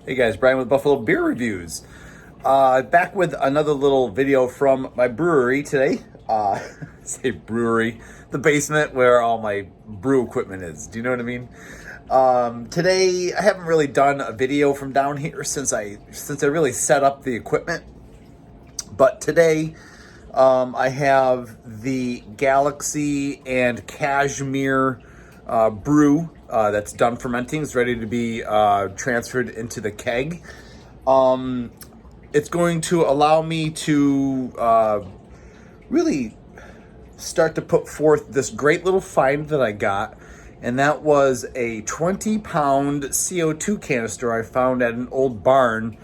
Hey guys, Brian with Buffalo Beer Reviews. Back with another little video from my brewery today. Say brewery, the basement where all my brew equipment is. Do you know what I mean? Today, I haven't really done a video from down here since I really set up the equipment. But today, I have the Galaxy and Cashmere brew that's done fermenting. It's ready to be transferred into the keg. It's going to allow me to really start to put forth this great little find that I got. And that was a 20-pound CO2 canister I found at an old barn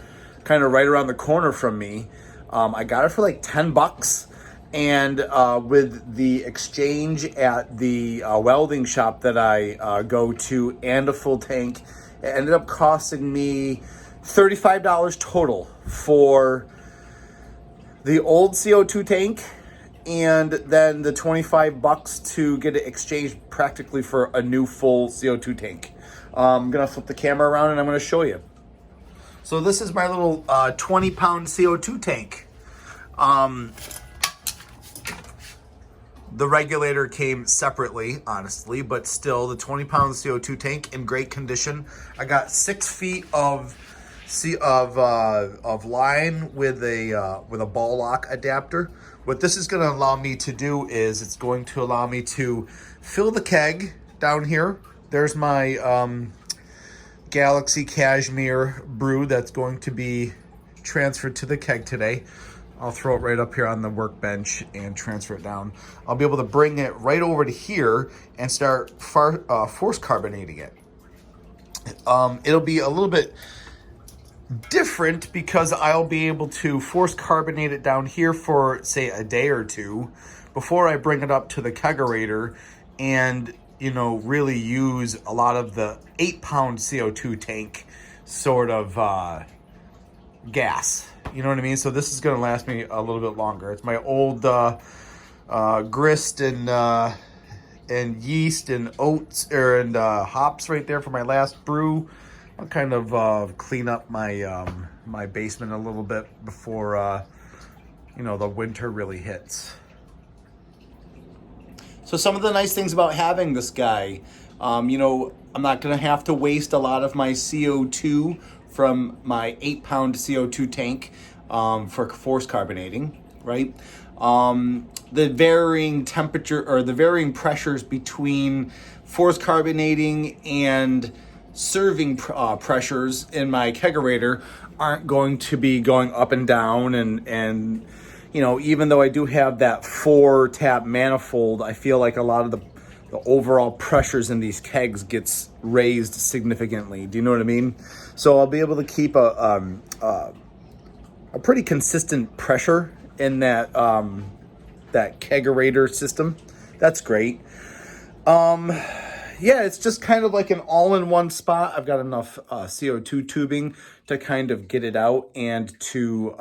kind of right around the corner from me. I got it for like $10. And with the exchange at the welding shop that I go to and a full tank, it ended up costing me $35 total for the old CO2 tank and then the $25 to get it exchanged practically for a new full CO2 tank. I'm gonna flip the camera around and I'm gonna show you. So this is my little 20-pound CO2 tank. The regulator came separately, honestly, but still the 20-pound CO2 tank in great condition. I got 6 feet of line with a ball lock adapter. What this is going to allow me to do is it's going to allow me to fill the keg down here. There's my Galaxy Cashmere brew that's going to be transferred to the keg today. I'll throw it right up here on the workbench and transfer it down. I'll be able to bring it right over to here and start force carbonating it. It'll be a little bit different because I'll be able to force carbonate it down here for, say, a day or two before I bring it up to the kegerator and, you know, really use a lot of the 8-pound CO2 tank sort of gas. You know what I mean? So this is going to last me a little bit longer. It's my old grist and yeast and oats and hops right there for my last brew. I'll kind of clean up my my basement a little bit before you know, the winter really hits. So some of the nice things about having this guy, you know, I'm not going to have to waste a lot of my CO2 from my 8-pound CO2 tank for force carbonating, right? The varying temperature or the varying pressures between force carbonating and serving pressures in my kegerator aren't going to be going up and down, and you know, even though I do have that 4-tap manifold, I feel like a lot of the overall pressures in these kegs gets raised significantly. Do you know what I mean? So I'll be able to keep a pretty consistent pressure in that that kegerator system. That's great. Yeah, it's just kind of like an all-in-one spot. I've got enough CO2 tubing to kind of get it out and to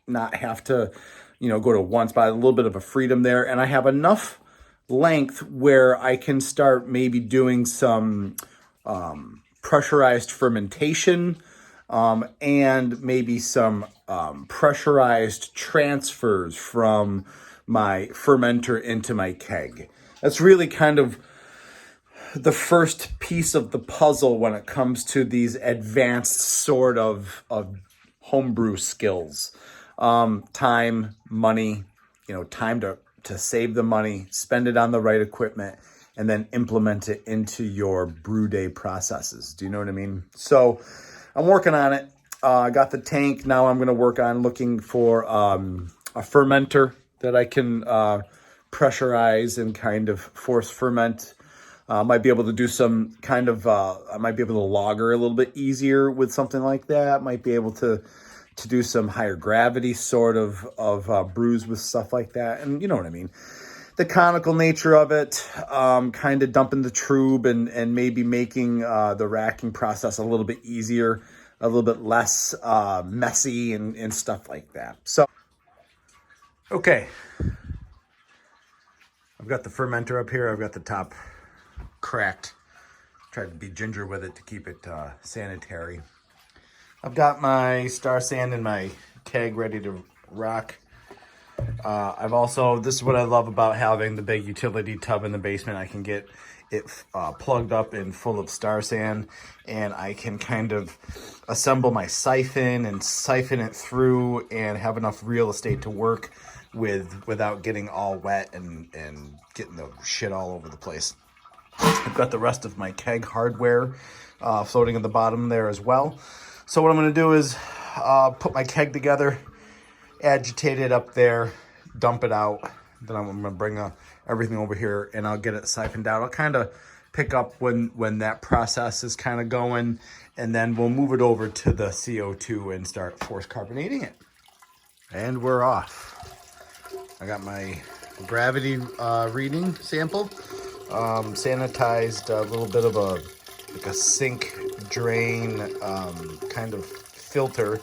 not have to, you know, go to one spot. A little bit of a freedom there, and I have enough length where I can start maybe doing some pressurized fermentation and maybe some pressurized transfers from my fermenter into my keg. That's really kind of the first piece of the puzzle when it comes to these advanced sort of homebrew skills. Time, money, you know, time to save the money, spend it on the right equipment, and then implement it into your brew day processes. Do you know what I mean? So I'm working on it. I got the tank. Now I'm going to work on looking for a fermenter that I can pressurize and kind of force ferment. I might be able to do some kind of, I might be able to lager a little bit easier with something like that. Might be able to do some higher gravity sort of brews with stuff like that. And you know what I mean? The conical nature of it, kind of dumping the trube and maybe making the racking process a little bit easier, a little bit less messy and stuff like that. So, okay. I've got the fermenter up here. I've got the top cracked. Tried to be ginger with it to keep it sanitary. I've got my Star Sand in my keg ready to rock. I've also, this is what I love about having the big utility tub in the basement. I can get it plugged up and full of Star Sand, and I can kind of assemble my siphon and siphon it through and have enough real estate to work with without getting all wet and getting the shit all over the place. I've got the rest of my keg hardware floating at the bottom there as well. So what I'm going to do is put my keg together, agitate it up there, dump it out. Then I'm going to bring everything over here and I'll get it siphoned out. I'll kind of pick up when that process is kind of going, and then we'll move it over to the CO2 and start force carbonating it. And we're off. I got my gravity reading sample, sanitized, a little bit of a sink drain kind of filter.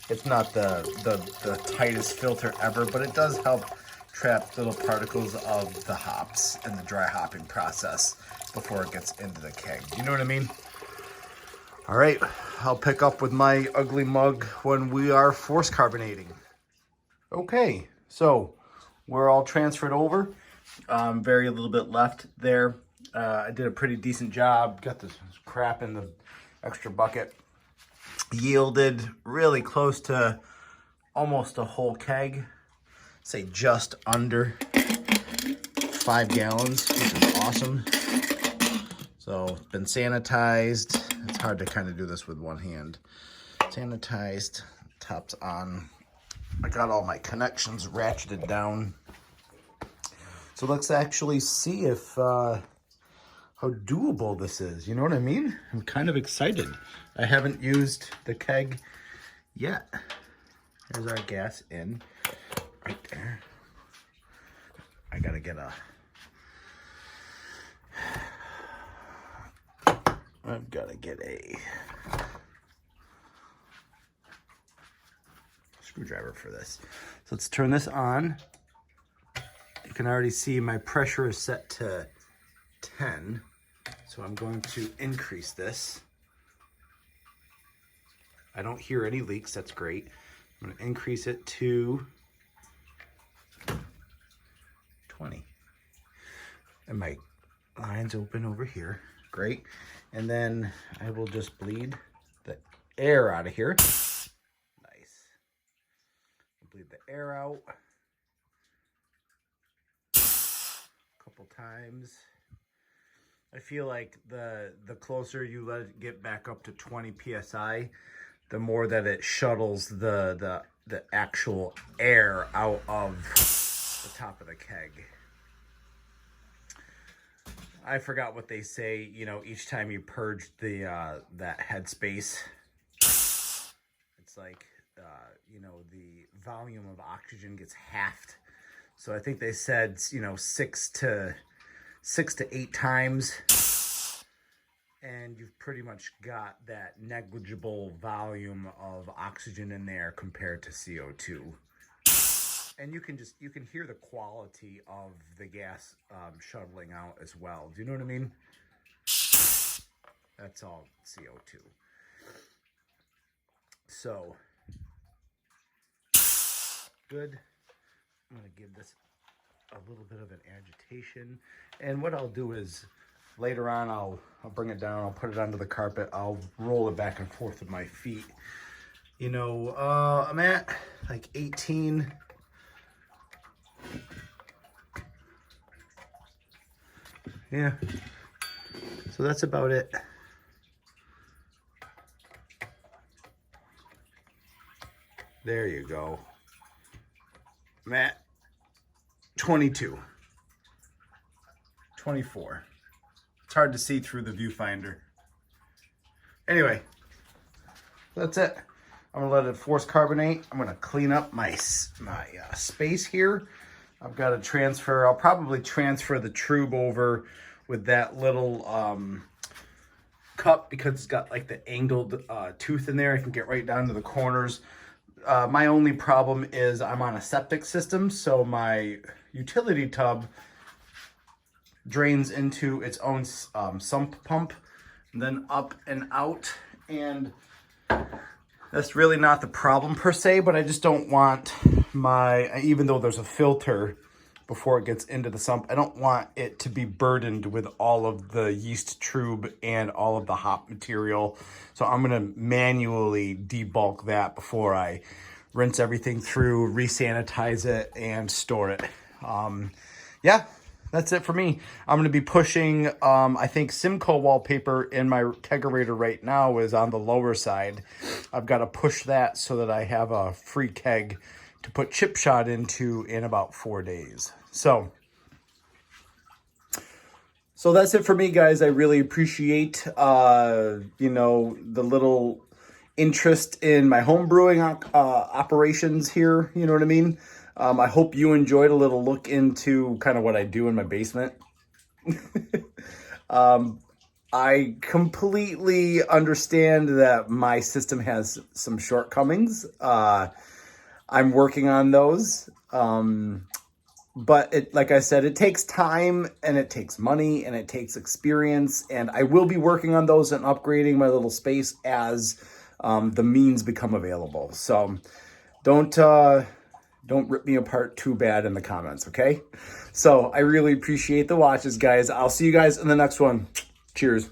It's not the tightest filter ever, but it does help trap little particles of the hops in the dry hopping process before it gets into the keg. You know what I mean? All right, I'll pick up with my ugly mug when we are force carbonating. Okay, so we're all transferred over. Very little bit left there. I did a pretty decent job. Got this crap in the extra bucket. Yielded really close to almost a whole keg. Say just under 5 gallons, which is awesome. So been sanitized. It's hard to kind of do this with one hand. Sanitized, tops on. I got all my connections ratcheted down. So let's actually see if how doable this is. You know what I mean? I'm kind of excited. I haven't used the keg yet. There's our gas in right there. I gotta get I've gotta get a screwdriver for this. So let's turn this on. You can already see my pressure is set to 10. So I'm going to increase this. I don't hear any leaks, that's great. I'm gonna increase it to 20. And my line's open over here, great. And then I will just bleed the air out of here. Nice. Bleed the air out a couple times. I feel like the closer you let it get back up to 20 PSI, the more that it shuttles the actual air out of the top of the keg. I forgot what they say, you know, each time you purge the that headspace, it's like, you know, the volume of oxygen gets halved. So I think they said, you know, 6 to 8 times, and you've pretty much got that negligible volume of oxygen in there compared to CO2. And you can hear the quality of the gas shuttling out as well. Do you know what I mean? That's all CO2. So, good. I'm gonna give this a little bit of an agitation. And what I'll do is later on, I'll bring it down, I'll put it onto the carpet, I'll roll it back and forth with my feet. You know, I'm at like 18. Yeah, so that's about it. There you go. I'm at 22. 24. It's hard to see through the viewfinder. Anyway, that's it. I'm gonna let it force carbonate. I'm gonna clean up my space here. I've got to transfer, I'll probably transfer the tube over with that little cup because it's got like the angled tooth in there. I can get right down to the corners. My only problem is I'm on a septic system, so my utility tub drains into its own sump pump, and then up and out. And That's really not the problem per se, but I just don't want my, even though there's a filter before it gets into the sump, I don't want it to be burdened with all of the yeast tube and all of the hop material. So I'm gonna manually debulk that before I rinse everything through, re-sanitize it, and store it. Yeah, that's it for me. I'm gonna be pushing, I think Simcoe wallpaper in my kegerator right now is on the lower side. I've got to push that so that I have a free keg to put chip shot into in about 4 days. So that's it for me, guys. I really appreciate, you know, the little interest in my home brewing operations here. You know what I mean? I hope you enjoyed a little look into kind of what I do in my basement. I completely understand that my system has some shortcomings. I'm working on those. But it, like I said, it takes time and it takes money and it takes experience. And I will be working on those and upgrading my little space as the means become available. So don't rip me apart too bad in the comments, okay? So I really appreciate the watches, guys. I'll see you guys in the next one. Cheers.